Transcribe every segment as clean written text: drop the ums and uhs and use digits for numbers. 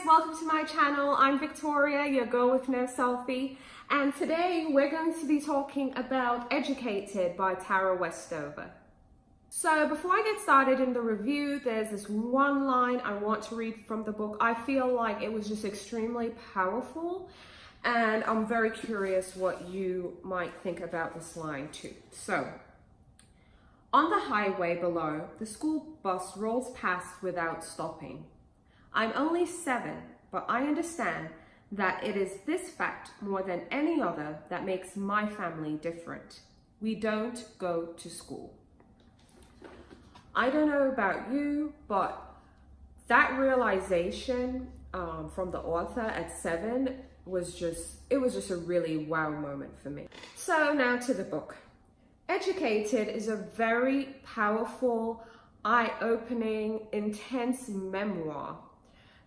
welcome to my channel. I'm Victoria, your girl with no selfie, and today we're going to be talking about Educated by Tara Westover. So before I get started in the review, there's this one line I want to read from the book. I feel like it was just extremely powerful, and I'm very curious what you might think about this line too. So, on the highway below, the school bus rolls past without stopping. I'm only 7, but I understand that it is this fact more than any other that makes my family different. We don't go to school. I don't know about you, but that realization from the author at 7 was just a really wow moment for me. So now to the book. Educated is a very powerful, eye-opening, intense memoir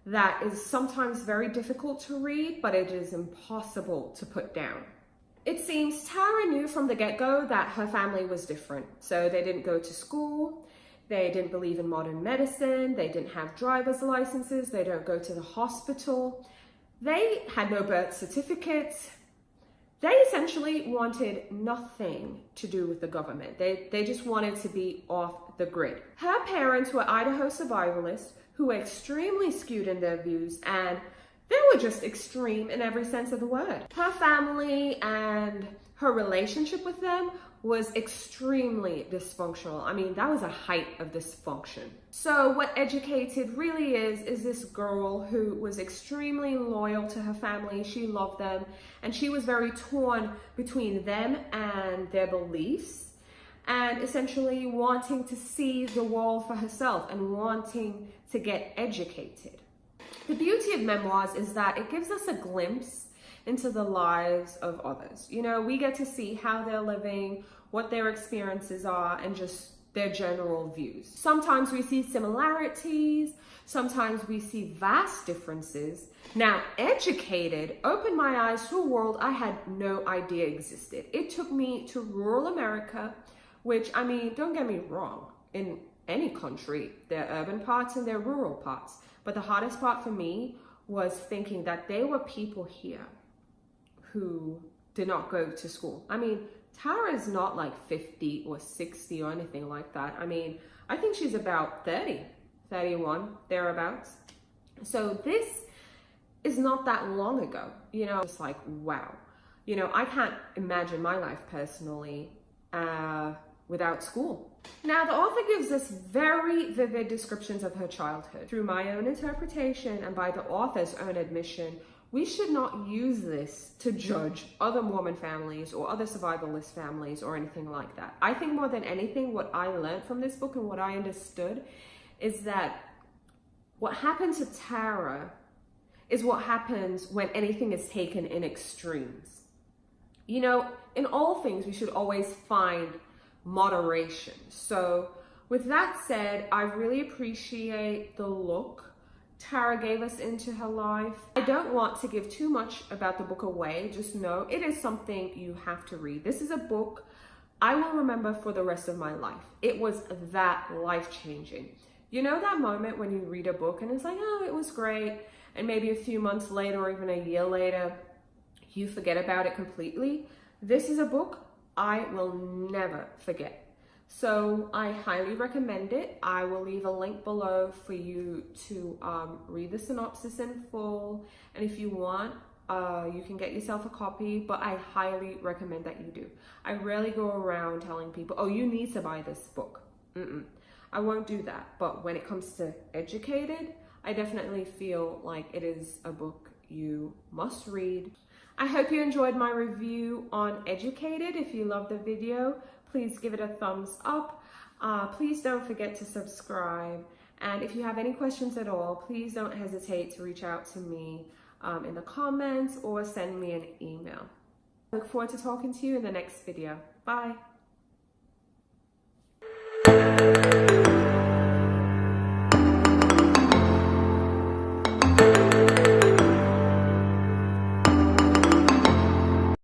that is sometimes very difficult to read, but it is impossible to put down. It seems Tara knew from the get-go that her family was different. So they didn't go to school, they didn't believe in modern medicine, they didn't have driver's licenses, they don't go to the hospital, they had no birth certificates. They essentially wanted nothing to do with the government. They just wanted to be off the grid. Her parents were Idaho survivalists who were extremely skewed in their views, and they were just extreme in every sense of the word. Her family and her relationship with them was extremely dysfunctional. I mean, that was a height of dysfunction. So what Educated really is this girl who was extremely loyal to her family. She loved them, and she was very torn between them and their beliefs, and essentially wanting to see the world for herself and wanting to get educated. The beauty of memoirs is that it gives us a glimpse into the lives of others. You know, we get to see how they're living, what their experiences are, and just their general views. Sometimes we see similarities, sometimes we see vast differences. Now, Educated opened my eyes to a world I had no idea existed. It took me to rural America, which, I mean, don't get me wrong, in any country, there are urban parts and there are rural parts. But the hardest part for me was thinking that there were people here who did not go to school. I mean, Tara is not like 50 or 60 or anything like that. I mean, I think she's about 30, 31, thereabouts. So this is not that long ago, you know. It's like, wow. You know, I can't imagine my life personally without school. Now, the author gives us very vivid descriptions of her childhood. Through my own interpretation and by the author's own admission, we should not use this to judge other Mormon families or other survivalist families or anything like that. I think more than anything, what I learned from this book and what I understood is that what happened to Tara is what happens when anything is taken in extremes. You know, in all things, we should always find moderation. So with that said, I really appreciate the look Tara gave us into her life. I don't want to give too much about the book away. Just know it is something you have to read. This is a book I will remember for the rest of my life. It was that life-changing. You know that moment when you read a book and it's like, oh, it was great, and maybe a few months later or even a year later, you forget about it completely? This is a book I will never forget. So I highly recommend it. I will leave a link below for you to read the synopsis in full. And if you want, you can get yourself a copy, but I highly recommend that you do. I rarely go around telling people, oh, you need to buy this book. I won't do that. But when it comes to Educated, I definitely feel like it is a book you must read. I hope you enjoyed my review on Educated. If you loved the video, please give it a thumbs up. Please don't forget to subscribe. And if you have any questions at all, please don't hesitate to reach out to me in the comments or send me an email. I look forward to talking to you in the next video. Bye.